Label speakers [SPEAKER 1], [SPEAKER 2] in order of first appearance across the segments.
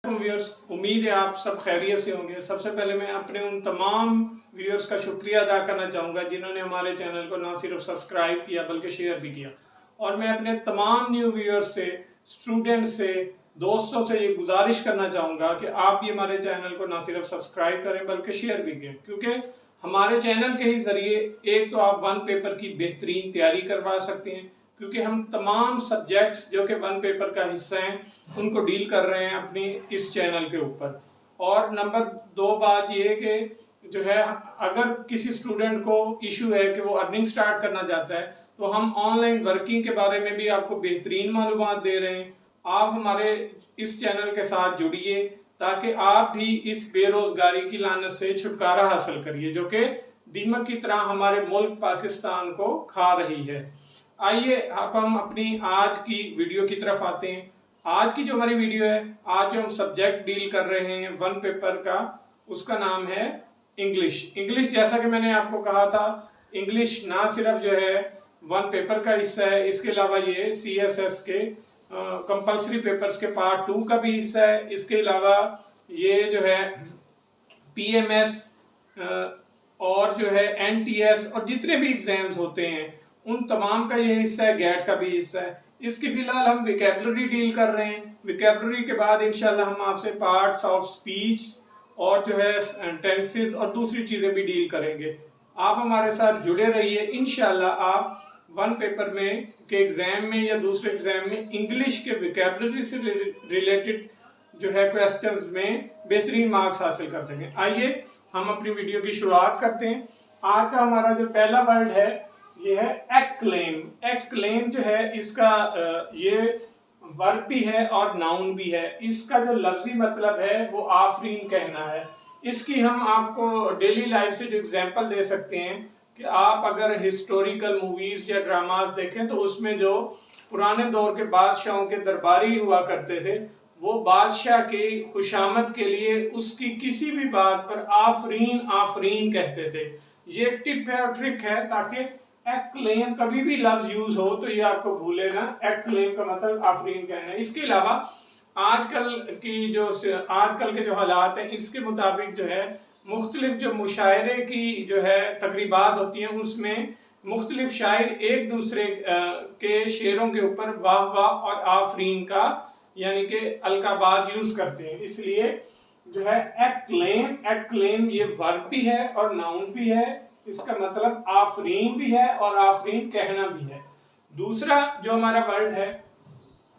[SPEAKER 1] Viewers, उम्मीद है आप सब खैरियत से होंगे। सबसे पहले मैं अपने उन तमाम व्यूअर्स का शुक्रिया अदा करना चाहूँगा जिन्होंने हमारे चैनल को ना सिर्फ सब्सक्राइब किया बल्कि शेयर भी किया। और मैं अपने तमाम न्यू व्यूअर्स से, स्टूडेंट्स से, दोस्तों से ये गुजारिश करना चाहूँगा कि आप भी हमारे चैनल को ना सिर्फ सब्सक्राइब करें बल्कि शेयर भी करें, क्योंकि हमारे चैनल के ही ज़रिए एक तो आप वन पेपर की बेहतरीन तैयारी करवा सकते हैं, क्योंकि हम तमाम सब्जेक्ट्स जो कि वन पेपर का हिस्सा हैं उनको डील कर रहे हैं अपनी इस चैनल के ऊपर। और नंबर 2 बात ये है कि जो है, अगर किसी स्टूडेंट को इशू है कि वो अर्निंग स्टार्ट करना चाहता है तो हम ऑनलाइन वर्किंग के बारे में भी आपको बेहतरीन मालूमात दे रहे हैं। आप हमारे इस चैनल के साथ जुड़िए ताकि आप भी इस बेरोजगारी की लानत से छुटकारा हासिल करिए जो कि दीमक की तरह हमारे मुल्क पाकिस्तान को खा रही है। आइए अब हम अपनी आज की वीडियो की तरफ आते हैं। आज की जो हमारी वीडियो है, आज जो हम सब्जेक्ट डील कर रहे हैं वन पेपर का, उसका नाम है इंग्लिश। इंग्लिश, जैसा कि मैंने आपको कहा था, इंग्लिश ना सिर्फ जो है वन पेपर का हिस्सा है, इसके अलावा ये CSS के कंपल्सरी पेपर्स के पार्ट 2 का भी हिस्सा है। इसके अलावा ये जो है PMS और जो है NTS और जितने भी एग्जाम्स होते हैं उन तमाम का ये हिस्सा है, गैट का भी हिस्सा है। इसकी फिलहाल हम विकेबलरी डील कर रहे हैं। विकेबलरी के बाद इंशाल्लाह हम आपसे पार्ट्स ऑफ स्पीच और जो है टेंसेस और दूसरी चीज़ें भी डील करेंगे। आप हमारे साथ जुड़े रहिए। इंशाल्लाह आप वन पेपर में के एग्ज़ाम में या दूसरे एग्ज़ाम में इंग्लिश के विकेबलरी से रिलेटेड जो है क्वेश्चंस में बेहतरीन मार्क्स हासिल कर सकें। आइए हम अपनी वीडियो की शुरुआत करते हैं। आज का हमारा जो पहला वर्ड है ये है एक्लेम। एक्लेम जो है, इसका ये वर्ब भी है और नाउन भी है। इसका जो लफ्जी मतलब है वो आफरीन कहना है। इसकी हम आपको डेली लाइफ से जो एग्जांपल दे सकते हैं कि आप अगर हिस्टोरिकल मूवीज या ड्रामास देखें तो उसमें जो पुराने दौर के बादशाहों के दरबारी हुआ करते थे, वो बादशाह की खुशामद के लिए उसकी किसी भी बात पर आफरीन आफरीन कहते थे। ये एक टिप है और ट्रिक है ताकि एक्लेम कभी भी लफ्ज यूज हो तो ये आपको भूले ना। एक्लेम का मतलब आफरीन कहना है। इसके अलावा आजकल के जो हालात हैं इसके मुताबिक जो है मुख्तलिफ जो मुशायरे की जो है तकरीबात होती हैं उसमें मुख्तलिफ शायर एक दूसरे के शेरों के ऊपर वाह वाह और आफरीन का यानी कि अलकाबात यूज करते हैं। इसलिए जो है एक्लेम ये वर्ब भी है और नाउन भी है। इसका मतलब आफरीन भी है और आफरीन कहना भी है। दूसरा जो हमारा वर्ड है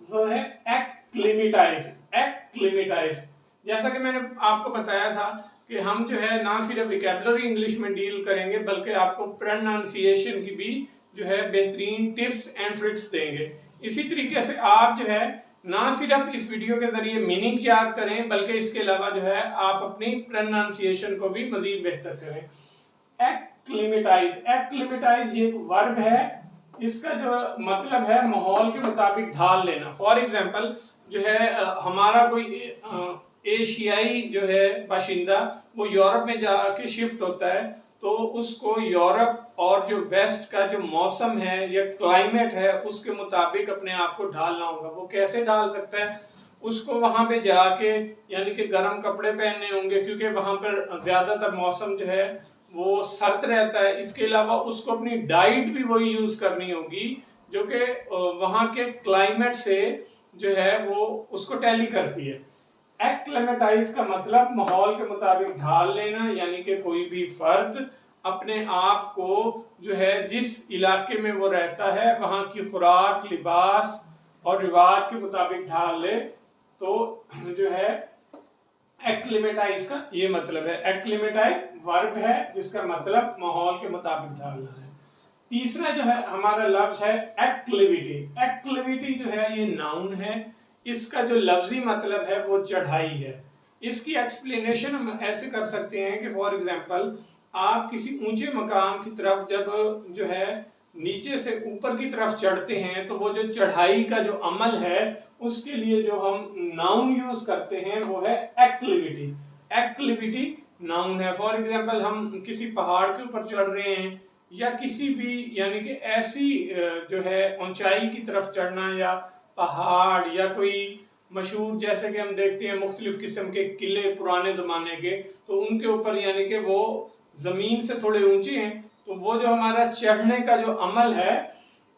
[SPEAKER 1] वो है एक्लिमेटाइज। एक्लिमेटाइज, जैसा कि मैंने आपको बताया था कि हम जो है ना सिर्फ विकेबलरी इंग्लिश में डील करेंगे बल्कि आपको प्रोनाउंसिएशन की भी जो है बेहतरीन टिप्स एंड ट्रिक्स देंगे। इसी तरीके से आप जो है ना सिर्फ इस वीडियो के जरिए मीनिंग याद करें बल्कि इसके अलावा जो है आप अपनी प्रोनाउंसिएशन को भी मजीद बेहतर करें। एक्लिमेटाइज ये एक वर्ब है। इसका जो मतलब है माहौल के मुताबिक ढाल लेना। फॉर एग्जांपल जो है हमारा कोई एशियाई जो है बाशिंदा वो यूरोप में जाके शिफ्ट होता है तो उसको यूरोप और जो वेस्ट का जो मौसम है या क्लाइमेट है उसके मुताबिक अपने आप को ढालना होगा। वो कैसे ढाल सकता है? उसको वहां पे जाके यानी कि गर्म कपड़े पहनने होंगे क्योंकि वहां पर ज्यादातर मौसम जो है वो सर्द रहता है। इसके अलावा उसको अपनी डाइट भी वही यूज करनी होगी जो कि वहां के क्लाइमेट से जो है वो उसको टैली करती है। एक्लेमेटाइज का मतलब माहौल के मुताबिक ढाल लेना, यानी कि कोई भी फर्द अपने आप को जो है जिस इलाके में वो रहता है वहां की खुराक, लिबास और रिवाज के मुताबिक ढाल ले तो जो है एक्लिमेटाइज का ये मतलब है। एक्लिमेटाइज वर्ब है जिसका मतलब माहौल के मुताबिक ढालना है। तीसरा जो है हमारा लफ्ज है एक्लिविटी। एक्लिविटी जो है ये नाउन है। इसका जो लफ्जी मतलब है वो चढ़ाई है। इसकी एक्सप्लेनेशन हम ऐसे कर सकते हैं कि फॉर एग्जांपल आप किसी ऊंचे मकाम की तरफ जब जो है नीचे से ऊपर की तरफ चढ़ते हैं तो वो जो चढ़ाई का जो अमल है उसके लिए जो हम नाउन यूज करते हैं वो है एक्लिविटी। एक्लिविटी नाउन है। फॉर एग्जांपल हम किसी पहाड़ के ऊपर चढ़ रहे हैं या किसी भी यानी कि ऐसी जो है ऊंचाई की तरफ चढ़ना या पहाड़ या कोई مشہور جیسے کہ ہم دیکھتے ہیں مختلف قسم کے قلعے پرانے زمانے کے، تو ان کے اوپر یعنی کہ وہ زمین سے تھوڑے اونچے ہیں، تو وہ جو ہمارا چڑھنے کا جو عمل ہے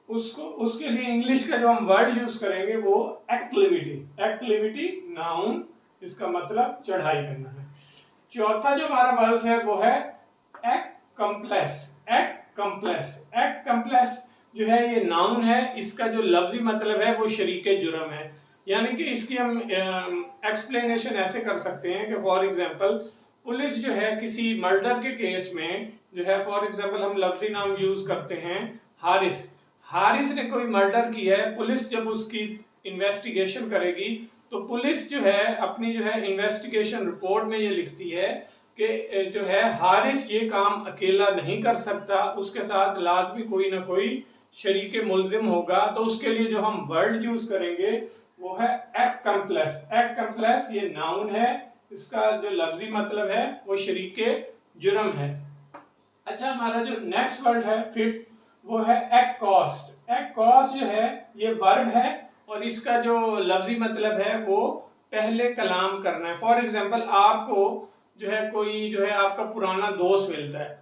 [SPEAKER 1] اس کے لیے انگلش کا جو ہم ورڈ یوز کریں گے وہ ایکٹیویٹی ناؤن، اس کا مطلب چڑھائی کرنا ہے۔ چوتھا جو ہمارا ورڈ ہے وہ ہے ایکمپلیس جو ہے یہ ناؤن ہے، اس کا جو لفظی مطلب ہے وہ شریک جرم ہے، یعنی کہ اس کی ہم ایکسپلینیشن ایسے کر سکتے ہیں کہ فار ایگزامپل پولیس جو ہے کسی مرڈر کے کیس میں جو ہے فار ایگزامپل ہم لفظی نام یوز کرتے ہیں حارث نے کوئی مرڈر کیا ہے، پولیس جب اس کی انویسٹیگیشن کرے گی تو پولیس جو ہے اپنی جو ہے انویسٹیگیشن رپورٹ میں یہ لکھتی ہے کہ جو ہے حارث یہ کام اکیلا نہیں کر سکتا، اس کے ساتھ لازمی کوئی نہ کوئی شریک ملزم ہوگا، تو اس کے لیے جو ہم ورڈ یوز کریں گے وہ ہے ایکمپلیس یہ ناؤن ہے، اس کا جو لفظی مطلب ہے وہ شریک جرم ہے۔ اچھا ہمارا جو نیکسٹ ورڈ ہے ففتھ وہ ہے ایکوسٹ جو ہے یہ ورب ہے اور اس کا جو لفظی مطلب ہے وہ پہلے کلام کرنا ہے۔ فار ایگزامپل آپ کو جو ہے کوئی جو ہے آپ کا پرانا دوست ملتا ہے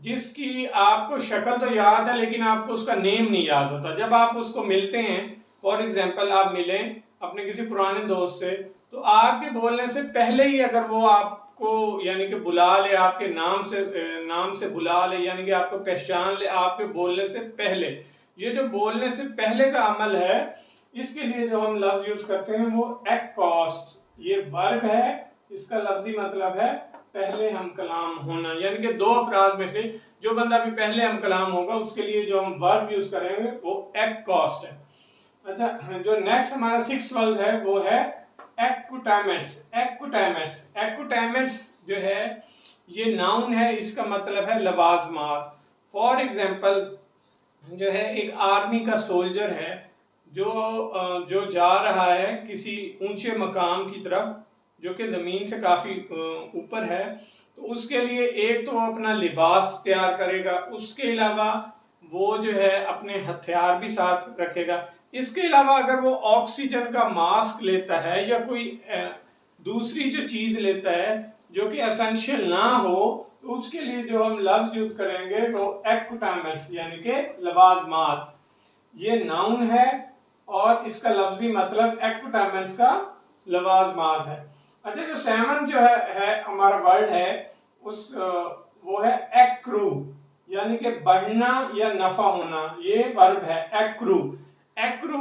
[SPEAKER 1] جس کی آپ کو شکل تو یاد ہے لیکن آپ کو اس کا نیم نہیں یاد ہوتا، جب آپ اس کو ملتے ہیں فار ایگزامپل آپ ملیں اپنے کسی پرانے دوست سے تو آپ کے بولنے سے پہلے ہی اگر وہ آپ کو یعنی کہ بلا لے، آپ کے نام سے بلا لے، یعنی کہ آپ کو پہچان لے آپ کے بولنے سے پہلے، یہ جو بولنے سے پہلے کا عمل ہے اس کے لیے جو ہم لفظ یوز کرتے ہیں وہ ایکوسٹ یہ ورب ہے، اس کا لفظی مطلب ہے پہلے ہم کلام ہونا، یعنی کہ دو افراد میں سے جو بندہ بھی پہلے ہم کلام ہوگا اس کے لیے جو ہم ورب یوز کریں گے وہ ایکوسٹ ہے۔ اچھا جو نیکسٹ ہمارا سکس ورڈ ہے وہ ہے ایکوٹیمنٹس جو ہے یہ ناؤن ہے، اس کا مطلب ہے لوازمات۔ فار ایگزامپل جو ہے ایک آرمی کا سولجر ہے جو جا رہا ہے کسی اونچے مقام کی طرف جو کہ زمین سے کافی اوپر ہے، تو اس کے لیے ایک تو اپنا لباس تیار کرے گا، اس کے علاوہ وہ جو ہے اپنے ہتھیار بھی ساتھ رکھے گا، اس کے علاوہ اگر وہ آکسیجن کا ماسک لیتا ہے یا کوئی دوسری جو چیز لیتا ہے جو کہ اسینشیل نہ ہو تو اس کے لیے جو ہم لفظ یوز کریں گے وہ ایکوٹیمنٹس یعنی کہ لوازمات، یہ ناؤن ہے اور اس کا لفظی مطلب ایکوٹیمنٹس کا لوازمات ہے۔ اچھا جو سیون جو ہے ہمارا ورڈ ہے وہ ہے ایکرو یعنی کہ بڑھنا یا نفع ہونا، یہ ورب ہے ایکرو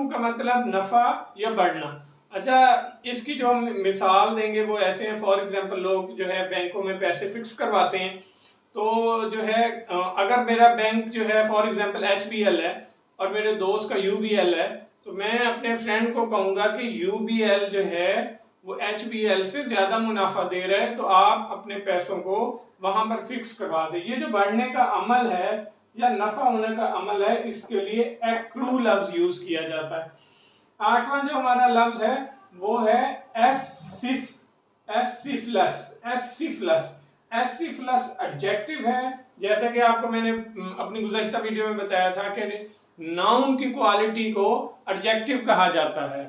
[SPEAKER 1] کا مطلب نفع یا بڑھنا۔ اچھا اس کی جو ہم مثال دیں گے وہ ایسے ہیں، فار ایگزامپل لوگ جو ہے بینکوں میں پیسے فکس کرواتے ہیں، تو جو ہے اگر میرا بینک جو ہے فار ایگزامپل HBL ہے اور میرے دوست کا UBL ہے تو میں اپنے فرینڈ کو کہوں گا کہ UBL جو ہے وہ HBL سے زیادہ منافع دے رہا ہے تو آپ اپنے پیسوں کو وہاں پر فکس کروا دیں۔ یہ جو بڑھنے کا عمل ہے یا نفع ہونے کا عمل ہے اس کے لیے ایکرو لفظ یوز کیا جاتا ہے۔ آٹھواں جو ہمارا لفظ ہے وہ ہے ایسیفلس ایڈجیکٹو ہے، جیسے کہ آپ کو میں نے اپنی گزشتہ ویڈیو میں بتایا تھا کہ ناؤن کی کوالٹی کو ایڈجیکٹو کہا جاتا ہے،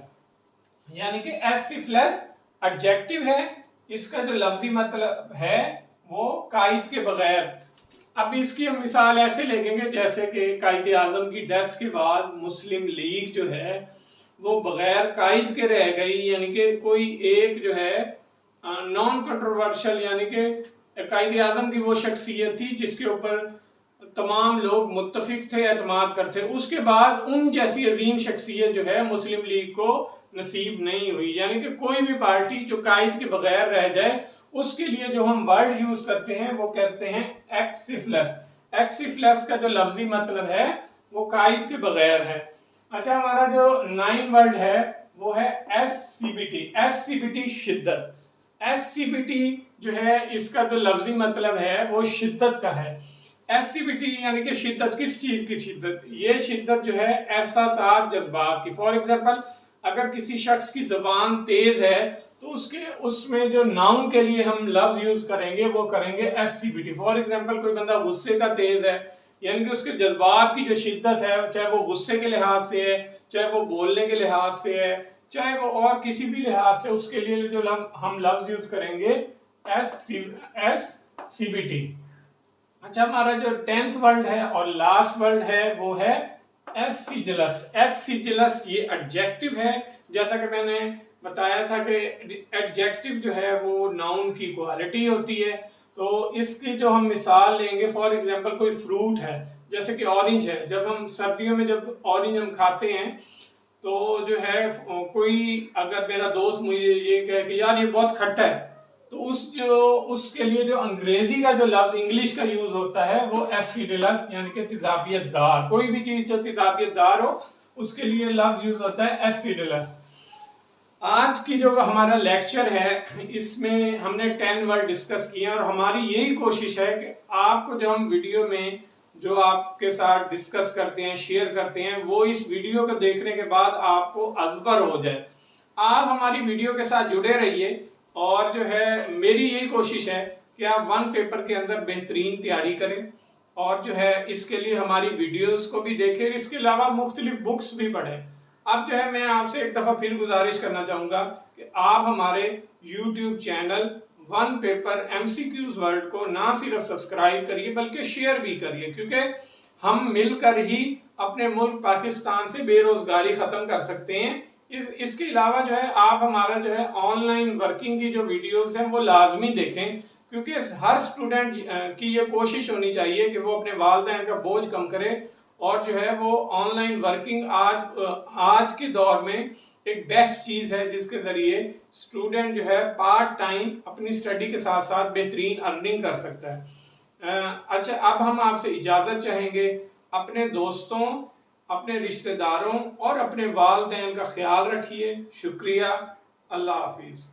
[SPEAKER 1] یعنی کہ ایسیفلس ایڈجیکٹو ہے، اس کا جو لفظی مطلب ہے وہ قائد کے بغیر۔ اب اس کی ہم مثال ایسے لیں گے جیسے کہ قائد اعظم کی ڈیتھ کے بعد مسلم لیگ جو ہے وہ بغیر قائد کے رہ گئی، یعنی کہ کوئی ایک جو ہے نان کنٹروورشل یعنی کہ قائد اعظم کی وہ شخصیت تھی جس کے اوپر تمام لوگ متفق تھے، اعتماد کرتے، اس کے بعد ان جیسی عظیم شخصیت جو ہے مسلم لیگ کو نصیب نہیں ہوئی، یعنی کہ کوئی بھی پارٹی جو قائد کے بغیر رہ جائے اس کے لیے جو ہم ورڈ یوز کرتے ہیں وہ کہتے ہیں ایکسیفلس کا جو لفظی مطلب ہے وہ قائد کے بغیر ہے۔ اچھا ہمارا جو 9 ورڈ ہے وہ ہے شدت جو ہے اس کا جو لفظی مطلب ہے وہ شدت کا ہے۔ یعنی کہ شدت کس چیز کی شدت؟ یہ شدت جو ہے احساسات جذبات کی۔ فار ایگزامپل اگر کسی شخص کی زبان تیز ہے تو اس میں جو ناؤن کے لیے ہم لفظ یوز کریں گے وہ کریں گے ایسیبیٹی۔ فار ایگزامپل کوئی بندہ غصے کا تیز ہے یعنی کہ اس کے جذبات کی جو شدت ہے چاہے وہ غصے کے لحاظ سے ہے چاہے وہ بولنے کے لحاظ سے ہے चाहे वो और किसी भी लिहाज से, उसके लिए जो हम लफ्ज यूज करेंगे SCBT। अच्छा, हमारा जो 10th वर्ड है और लास्ट वर्ड है वो है एसिजिलस। एसिजिलस ये एडजेक्टिव है। जैसा कि मैंने बताया था कि एडजेक्टिव जो है वो नाउन की क्वालिटी होती है। तो इसकी जो हम मिसाल लेंगे, फॉर एग्जांपल कोई फ्रूट है, जैसे कि ऑरेंज है। जब हम सर्दियों में जब ऑरेंज हम खाते हैं तो जो है कोई अगर मेरा दोस्त मुझे ये कहे कि यार ये बहुत खट्टा है, तो उसके लिए जो अंग्रेजी का जो लफ्ज इंग्लिश का यूज होता है वो एसिडिलस यानी कि तेजाबियत दार। कोई भी चीज जो तेजाबियत दार हो उसके लिए लफ्ज यूज होता है एसिडिलस। आज की जो हमारा लेक्चर है इसमें हमने 10 वर्ड डिस्कस किए और हमारी यही कोशिश है कि आपको जो हम वीडियो में जो आपके साथ डिस्कस करते हैं, शेयर करते हैं, वो इस वीडियो को देखने के बाद आपको अजबर हो जाए। आप हमारी वीडियो के साथ जुड़े रहिए और जो है मेरी यही कोशिश है कि आप वन पेपर के अंदर बेहतरीन तैयारी करें और जो है इसके लिए हमारी वीडियोस को भी देखें, इसके अलावा मुख्तलिफ बुक्स भी पढ़ें। अब जो है मैं आपसे एक दफ़ा फिर गुजारिश करना चाहूँगा कि आप हमारे YouTube channel one paper MCQs world को ना सिर्फ सब्सक्राइब करिए बल्कि शेयर भी करिए, क्योंकि हम मिलकर ही अपने मुल्क पाकिस्तान से बेरोजगारी ख़त्म कर सकते हैं। इसके अलावा जो है आप हमारा जो है ऑनलाइन वर्किंग की जो वीडियोस हैं वो लाजमी देखें, क्योंकि हर स्टूडेंट की ये कोशिश होनी चाहिए कि वो अपने वालिदैन का बोझ कम करे और जो है वो ऑनलाइन वर्किंग आज के दौर में एक बेस्ट चीज़ है जिसके ज़रिए स्टूडेंट जो है पार्ट टाइम अपनी स्टडी के साथ साथ बेहतरीन अर्निंग कर सकता है। अच्छा, अब हम आपसे इजाज़त चाहेंगे। अपने दोस्तों, अपने रिश्तेदारों और अपने वालिदैन का ख्याल रखिए। शुक्रिया। अल्लाह हाफिज़।